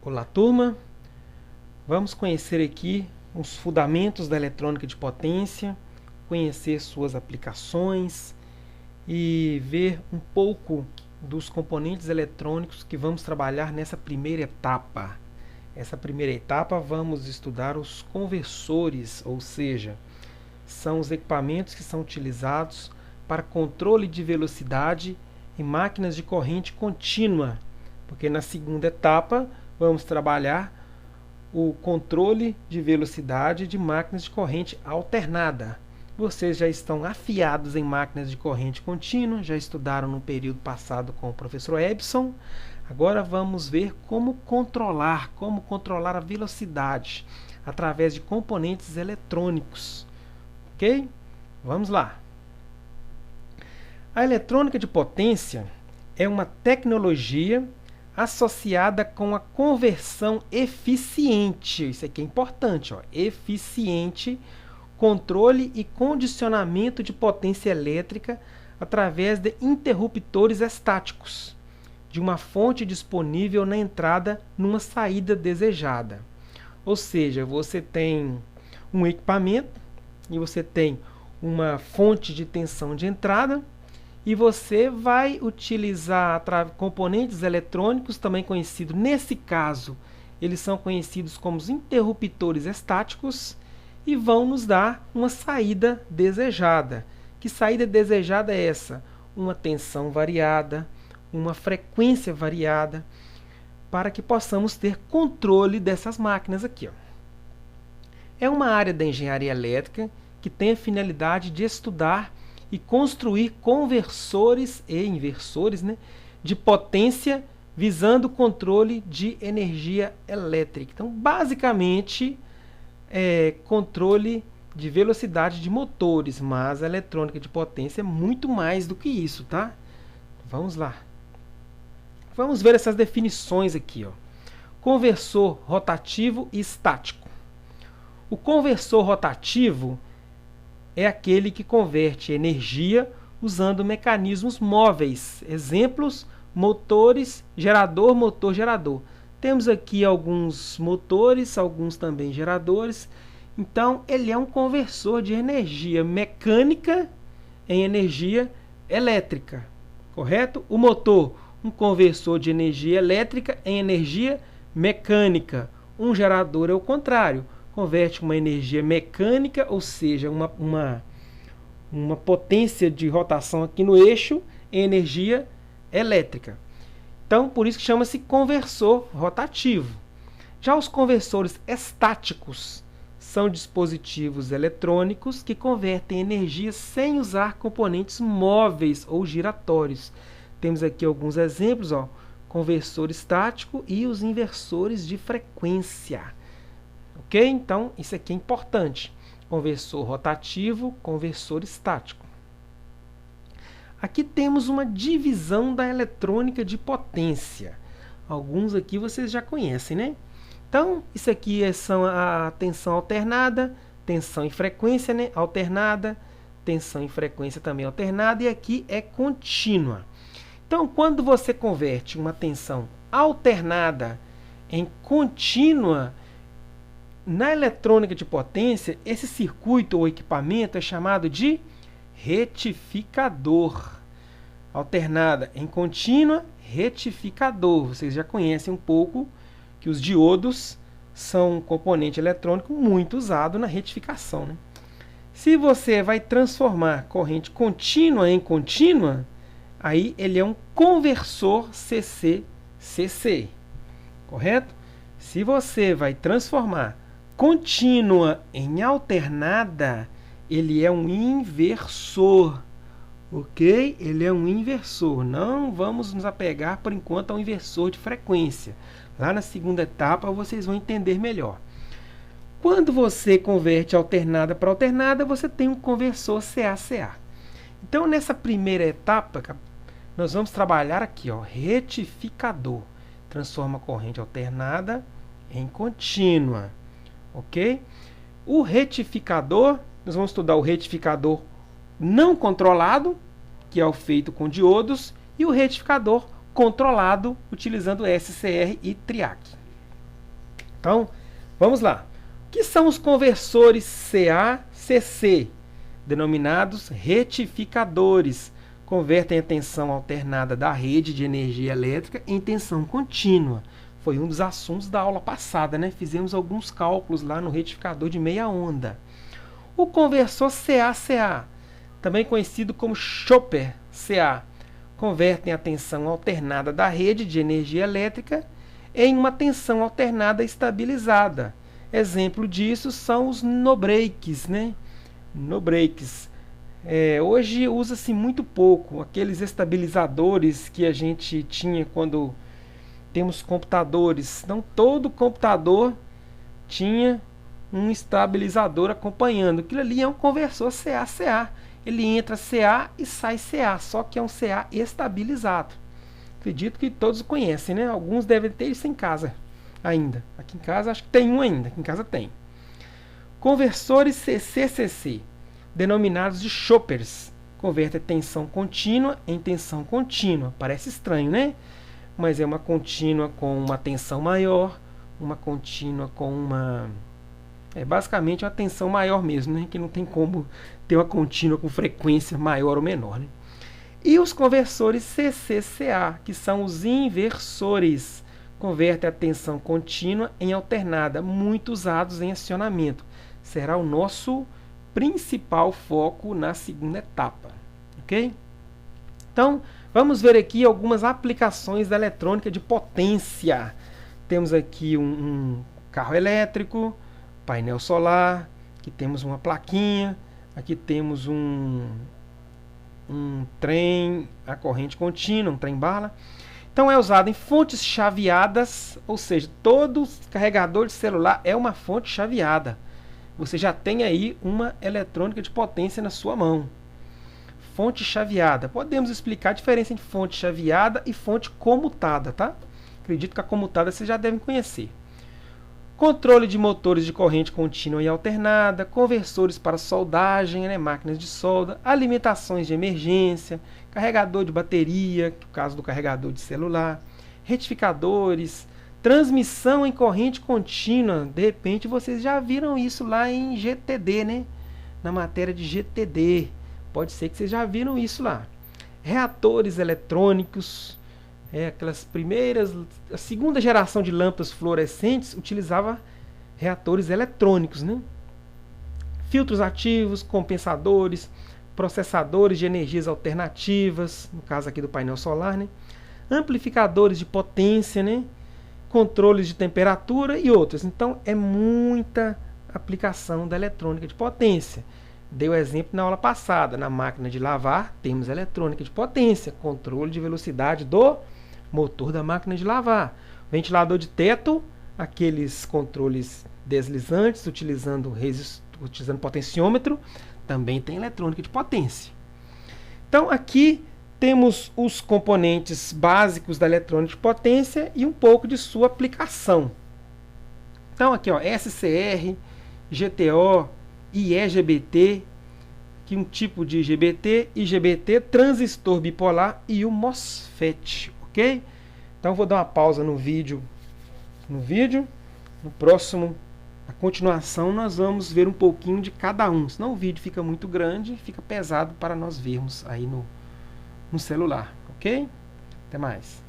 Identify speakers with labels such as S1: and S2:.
S1: Olá, turma! Vamos conhecer aqui os fundamentos da eletrônica de potência, conhecer suas aplicações e ver um pouco dos componentes eletrônicos que vamos trabalhar nessa primeira etapa. Essa primeira etapa vamos estudar os conversores, ou seja, são os equipamentos que são utilizados para controle de velocidade em máquinas de corrente contínua, porque na segunda etapa vamos trabalhar o controle de velocidade de máquinas de corrente alternada. Vocês já estão afiados em máquinas de corrente contínua, já estudaram no período passado com o professor Ebson. Agora vamos ver como controlar a velocidade através de componentes eletrônicos. Ok? Vamos lá. A eletrônica de potência é uma tecnologia associada com a conversão eficiente, isso aqui é importante, eficiente, controle e condicionamento de potência elétrica através de interruptores estáticos, de uma fonte disponível na entrada numa saída desejada. Ou seja, você tem um equipamento e você tem uma fonte de tensão de entrada, e você vai utilizar componentes eletrônicos, também conhecidos, nesse caso, eles são conhecidos como os interruptores estáticos, e vão nos dar uma saída desejada. Que saída desejada é essa? Uma tensão variada, uma frequência variada, para que possamos ter controle dessas máquinas aqui. É uma área da engenharia elétrica que tem a finalidade de estudar e construir conversores e inversores, de potência visando o controle de energia elétrica. Então, basicamente, é controle de velocidade de motores, mas a eletrônica de potência é muito mais do que isso, tá? Vamos lá. Vamos ver essas definições aqui. Conversor rotativo e estático. O conversor rotativo é aquele que converte energia usando mecanismos móveis. Exemplos: motores, gerador, motor, gerador. Temos aqui alguns motores, alguns também geradores. Então, ele é um conversor de energia mecânica em energia elétrica. Correto? O motor, um conversor de energia elétrica em energia mecânica. Um gerador é o contrário. Converte uma energia mecânica, ou seja, uma potência de rotação aqui no eixo, em energia elétrica. Então, por isso que chama-se conversor rotativo. Já os conversores estáticos são dispositivos eletrônicos que convertem energia sem usar componentes móveis ou giratórios. Temos aqui alguns exemplos, conversor estático e os inversores de frequência. Ok? Então, isso aqui é importante. Conversor rotativo, conversor estático. Aqui temos uma divisão da eletrônica de potência. Alguns aqui vocês já conhecem, né? Então, isso aqui são a tensão alternada, tensão e frequência, alternada, tensão e frequência também alternada, e aqui é contínua. Então, quando você converte uma tensão alternada em contínua, na eletrônica de potência, esse circuito ou equipamento é chamado de retificador. Alternada em contínua, retificador. Vocês já conhecem um pouco que os diodos são um componente eletrônico muito usado na retificação. Se você vai transformar corrente contínua em contínua, aí ele é um conversor CC-CC. Correto? Se você vai transformar contínua em alternada, ele é um inversor. Ok? Ele é um inversor. Não vamos nos apegar, por enquanto, ao inversor de frequência. Lá na segunda etapa, vocês vão entender melhor. Quando você converte alternada para alternada, você tem um conversor CA-CA. Então, nessa primeira etapa, nós vamos trabalhar aqui, retificador. Transforma a corrente alternada em contínua. Ok? O retificador, nós vamos estudar o retificador não controlado, que é o feito com diodos, e o retificador controlado, utilizando SCR e TRIAC. Então, vamos lá. O que são os conversores CA-CC, denominados retificadores? Convertem a tensão alternada da rede de energia elétrica em tensão contínua. Foi um dos assuntos da aula passada, né? Fizemos alguns cálculos lá no retificador de meia onda. O conversor CA-CA, também conhecido como Chopper CA, convertem a tensão alternada da rede de energia elétrica em uma tensão alternada estabilizada. Exemplo disso são os no-breaks, né? No-breaks. Hoje usa-se muito pouco aqueles estabilizadores que a gente tinha quando temos computadores. Não todo computador tinha um estabilizador acompanhando. Aquilo ali é um conversor CA-CA. Ele entra CA e sai CA, só que é um CA estabilizado. Acredito que todos conhecem, né? Alguns devem ter isso em casa ainda. Aqui em casa acho que tem um ainda. Aqui em casa tem. Conversores CC-CC, denominados de choppers, converte a tensão contínua em tensão contínua. Parece estranho, né? Mas é uma contínua com uma tensão maior, uma contínua com uma... basicamente uma tensão maior mesmo, né? Que não tem como ter uma contínua com frequência maior ou menor, né? E os conversores CC-CA, que são os inversores, convertem a tensão contínua em alternada, muito usados em acionamento. Será o nosso principal foco na segunda etapa, ok? Então, vamos ver aqui algumas aplicações da eletrônica de potência. Temos aqui um carro elétrico, painel solar, aqui temos uma plaquinha, aqui temos um trem a corrente contínua, um trem-bala. Então é usado em fontes chaveadas, ou seja, todo carregador de celular é uma fonte chaveada. Você já tem aí uma eletrônica de potência na sua mão. Fonte chaveada. Podemos explicar a diferença entre fonte chaveada e fonte comutada, tá? Acredito que a comutada vocês já devem conhecer. Controle de motores de corrente contínua e alternada, conversores para soldagem, né, máquinas de solda, alimentações de emergência, carregador de bateria, no caso do carregador de celular, retificadores, transmissão em corrente contínua. De repente vocês já viram isso lá em GTD, né? Na matéria de GTD. Pode ser que vocês já viram isso lá. Reatores eletrônicos. Aquelas primeiras, a segunda geração de lâmpadas fluorescentes utilizava reatores eletrônicos, né? Filtros ativos, compensadores, processadores de energias alternativas, no caso aqui do painel solar, né? Amplificadores de potência, né? Controles de temperatura e outros. Então é muita aplicação da eletrônica de potência. Dei o exemplo na aula passada. Na máquina de lavar temos eletrônica de potência, controle de velocidade do motor da máquina de lavar. Ventilador de teto, aqueles controles deslizantes utilizando potenciômetro, também tem eletrônica de potência. Então aqui temos os componentes básicos da eletrônica de potência e um pouco de sua aplicação. Então aqui, ó, SCR, GTO, IEGBT, que um tipo de IGBT, IGBT, transistor bipolar e o MOSFET, ok? Então vou dar uma pausa no vídeo. No próximo, a continuação, nós vamos ver um pouquinho de cada um. Senão o vídeo fica muito grande, fica pesado para nós vermos aí no celular, ok? Até mais.